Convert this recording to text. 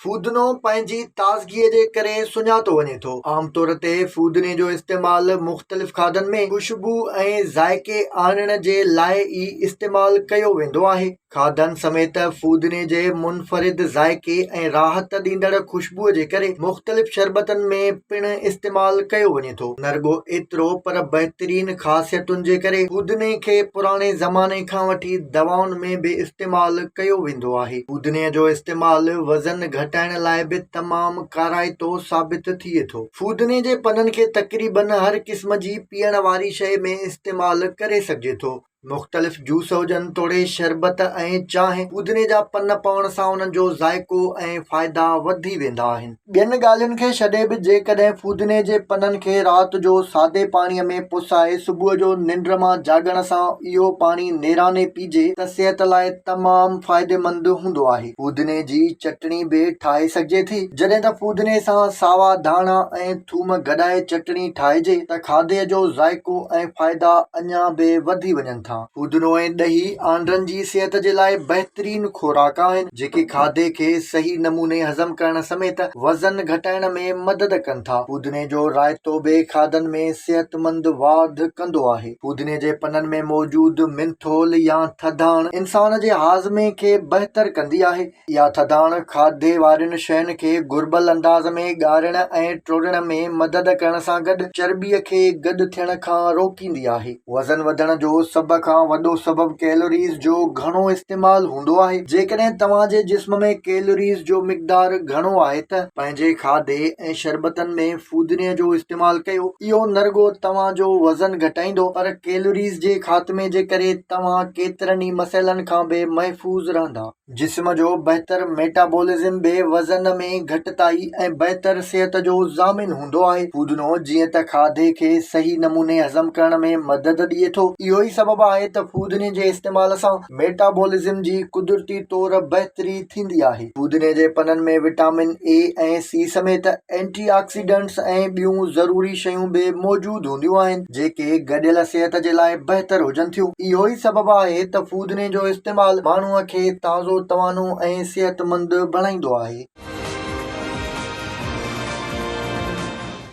फूदनो पंहिंजी ताज़गीअ जे करे सुञातो वञे थो। आमतौर ते फूदने जो इस्तेमाल मुख़्तलिफ़ खाधनि में ख़ुशबू ऐं ज़ाइक़े आणण जे लाइ ई इस्तेमाल कयो वेंदो आहे। खाधनि समेत फूदने जे मुनफ़रिद ज़ाइक़े ऐं राहत ॾींदड़ ख़ुशबूअ जे करे मुख़्तलिफ़ शरबतनि में पिणु इस्तेमाल कयो वञे थो। न रुॻो एतिरो पर बहितरीन ख़ासियतुनि जे करे फूदने खे पुराणे ज़माने खां वठी दवाउनि में बि इस्तेमाल कयो वेंदो आहे। फूदने जो इस्तेमाल वज़न घटाइण लाइ बि तमामु काराइतो साबित थिए थो। फूदने जे पननि खे तक़रीबन हर क़िस्म जी पीअण वारी शइ में इस्तेमाल करे सघिजे थो। मुख़्तलिफ़ जूस हुजनि, तोड़े शरबत ऐं चांहि, फूदने जा पन पवण सां उन्हनि जो ज़ाइक़ो ऐं फ़ाइदा वधी वेंदा आहिनि। ॿियनि ॻाल्हियुनि खे छॾे बि जेकॾहिं फूदने जे पननि खे राति जो सादे पाणीअ में पुसाए सुबुह जो निंड मां जाॻण सां इहो पाणी नेराने पीजे त सिहत लाइ तमामु फ़ाइदेमंद हूंदो आहे। फूदने जी चटणी बि ठाहे सघिजे थी। जॾहिं त फूदने सां सावा धाणा ऐं थूम गॾाए चटणी ठाहिजे त खाधे जो ज़ाइक़ो ऐं फ़ाइदा अञा बि वधी वञनि था। फूदनो ऐं ॾही आंडनि जी सिहत जे लाइ बहितरीन खुराक आहिनि, जेके खाधे खे सही नमूने हज़म करण समेत वज़न घटाइण में मदद कनि था। फूदने जो रायतो बि खाधनि में सिहतमंद वाध कंदो आहे। फूदने जे पननि में मौजूदु मिंथोल या थधाण इंसान जे हाज़मे खे बहितर कंदी आहे। इहा थधाण खाधे वारियुनि शयुनि खे घुर्बल अंदाज़ में ॻारण ऐं टोड़ण में मदद करण सां गॾु चर्ॿीअ खे गॾु थियण खां रोकींदी आहे। वज़न वधण जो सभ खां वॾो सबबु कैलोरीज़ जो घणो इस्तेमाल हूंदो आहे। जेकॾहिं तव्हांजे जिस्म में कैलोरीज़ जो मिक़दार घणो आहे त पंहिंजे खाधे ऐं शरबतनि में फूदने जो इस्तेमाल कयो। इहो न रुॻो तव्हांजो वज़न घटाईंदो, पर कैलोरीज़ जे ख़ात्मे जे करे तव्हां केतिरनि ई मसइलनि खां बि महफ़ूज़ रहंदा। जिस्म जो बहितर मेटाबॉलिज़्म बि वज़न में घटिताई ऐं बहितर सिहत जो ज़ामिन हूंदो आहे। फूदनो जीअं त खाधे खे सही नमूने हज़म करण में मदद ॾिए थो, इहो ई सबबु आहे त फूदने जे इस्तेमाल सां मेटाबॉलिज़्म जी कुदरती तौर बहितरी थींदी आहे। फूदने जे पननि में विटामिन ए ऐं सी समेत एंटीऑक्सीडेंट्स ऐं ॿियूं ज़रूरी शयूं बि मौजूदु हूंदियूं आहिनि, जेके गॾियल सिहत जे लाइ बहितर हुजनि थियूं। इहो ई सबबु आहे त फूदने जो इस्तेमाल माण्हूअ खे ताज़ो तवानो ऐं सिहतमंद बणाईंदो आहे।